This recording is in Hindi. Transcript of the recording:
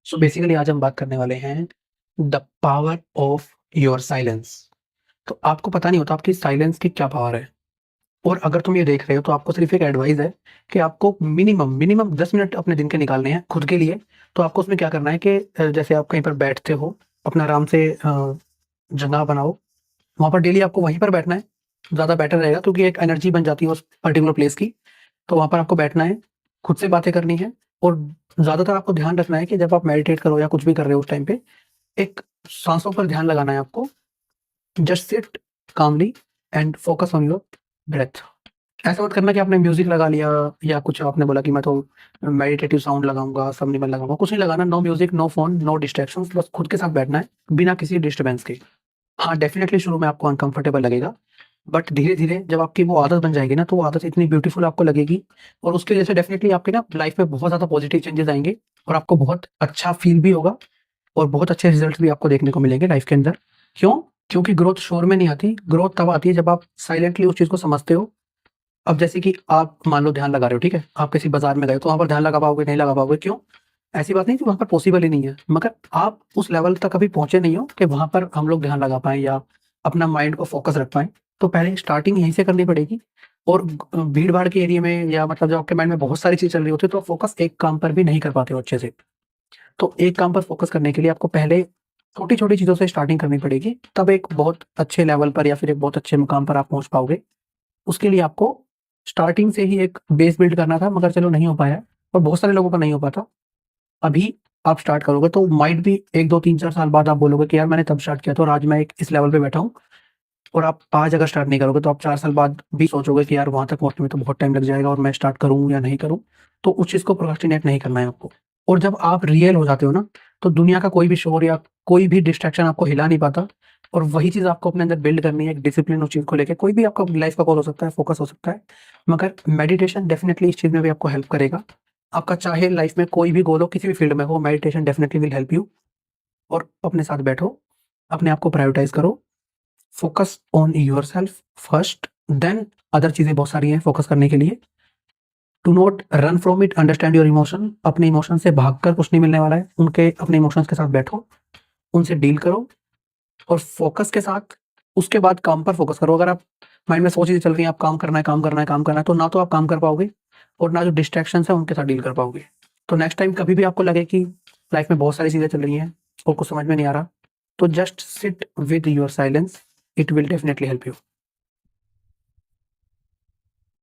सो बेसिकली आज हम बात करने वाले हैं the power of your silence. तो आपको पता नहीं होता आपकी साइलेंस की क्या पावर है। और अगर तुम ये देख रहे हो तो आपको सिर्फ एक एडवाइस है कि आपको मिनिमम मिनिमम 10 मिनट अपने दिन के निकालने हैं खुद के लिए। तो आपको उसमें क्या करना है कि जैसे आप कहीं पर बैठते हो, अपना आराम से जगह बनाओ, वहां पर डेली आपको वहीं पर बैठना है। ज्यादा बेटर रहेगा क्योंकि एक एनर्जी बन जाती है उस पर्टिकुलर प्लेस की। तो वहां पर आपको बैठना है, खुद से बातें करनी है। और ज्यादातर आपको ध्यान रखना है कि जब आप मेडिटेट करो या कुछ भी कर रहे हो उस टाइम पे एक सांसों पर ध्यान लगाना है आपको। Just sit calmly and focus on your breath. ऐसा मत करना कि आपने म्यूजिक लगा लिया या कुछ आपने बोला कि मैं तो मेडिटेटिव साउंड लगाऊंगा, सबनिमल लगाऊंगा। कुछ नहीं लगाना। No music, no phone, no distractions. बस खुद के साथ बैठना है बिना किसी डिस्टरबेंस के। हाँ, डेफिनेटली शुरू में आपको अनकंफर्टेबल लगेगा, बट धीरे-धीरे जब आपकी वो आदत बन जाएगी ना, तो वो आदत इतनी ब्यूटीफुल आपको लगेगी और उसकी वजह से डेफिनेटली आपके ना लाइफ में बहुत ज़्यादा पॉजिटिव चेंजेस आएँगे और आपको बहुत अच्छा फ़ील भी होगा और बहुत अच्छे रिज़ल्ट्स भी आपको देखने को मिलेंगे लाइफ के अंदर। क्यों? क्योंकि ग्रोथ शोर में नहीं आती, ग्रोथ तब आती है जब आप साइलेंटली उस चीज़ को समझते हो। अब जैसे कि आप मान लो ध्यान लगा रहे हो, ठीक है? आप किसी बाज़ार में गए, तो वहाँ पर ध्यान लगा पाओगे, नहीं लगा पाओगे, क्यों? ऐसी बात नहीं कि वहाँ पर पॉसिबल ही नहीं है, मगर आप उस लेवल तक कभी पहुँचे नहीं हो कि वहाँ पर हम लोग ध्यान लगा पाएँ या अपना माइंड को फ़ोकस रख पाएँ। तो पहले स्टार्टिंग यहीं से करनी पड़ेगी। और भीड़-भाड़ के एरिया में या मतलब जब आपके माइंड में बहुत सारी चीज़ चल रही होती है, तो फ़ोकस एक काम पर भी नहीं कर पाते हो अच्छे से। तो एक काम पर फ़ोकस करने के लिए आपको पहले छोटी-छोटी चीज़ों से स्टार्टिंग करनी पड़ेगी, तब एक बहुत अच्छे लेवल पर या फिर एक बहुत अच्छे मुकाम पर आप पहुँच पाओगे। उसके लिए आपको स्टार्टिंग से ही एक बेस बिल्ड करना था, मगर चलो नहीं हो पाया और बहुत सारे लोगों का नहीं हो पाता। अभी आप स्टार्ट करोगे तो माइट भी 1, 2, 3, 4 साल बाद आप बोलोगे कि यार मैंने तब स्टार्ट किया था और आज मैं एक इस लेवल पे बैठा हूँ। और आप आज अगर स्टार्ट नहीं करोगे तो आप 4 साल बाद भी सोचोगे कि यार वहाँ तक पहुँचने में तो बहुत टाइम लग जाएगा और मैं स्टार्ट करूँ या नहीं करूँ। तो उस चीज़ को प्रोक्रास्टिनेट नहीं करना है आपको। और जब आप रियल हो जाते हो ना, तो दुनिया का कोई भी शोर या कोई भी डिस्ट्रैक्शन आपको हिला नहीं पाता। और वही चीज़ आपको अपने अंदर बिल्ड करनी है, एक डिसिप्लिन उस चीज़ को लेके। कोई भी आपका लाइफ का गोल हो सकता है, फोकस हो सकता है, मगर मेडिटेशन डेफिनिटली इस चीज़ में भी आपको हेल्प करेगा। आपका चाहे लाइफ में कोई भी गोल हो, किसी भी फील्ड में हो, meditation definitely will help you. और अपने साथ बैठो, अपने आप को प्रायोरिटाइज़ करो, focus on yourself first, then other चीज़ें बहुत सारी हैं फोकस करने के लिए। Do not run from it, understand your emotion. अपने इमोशन से भागकर कुछ नहीं मिलने वाला है। उनके अपने इमोशंस के साथ बैठो, उनसे डील करो और फोकस के साथ उसके बाद काम पर फोकस करो। अगर आप माइंड में 100 चीज़ें चल रही हैं, आप काम करना है, काम करना है, काम करना है, तो ना तो आप काम कर पाओगे और ना जो डिस्ट्रैक्शंस हैं उनके साथ डील कर पाओगे। तो नेक्स्ट टाइम कभी भी आपको लगे कि लाइफ में बहुत सारी चीज़ें चल रही हैं और कुछ समझ में नहीं आ रहा, तो just sit with your silence, it will definitely help you.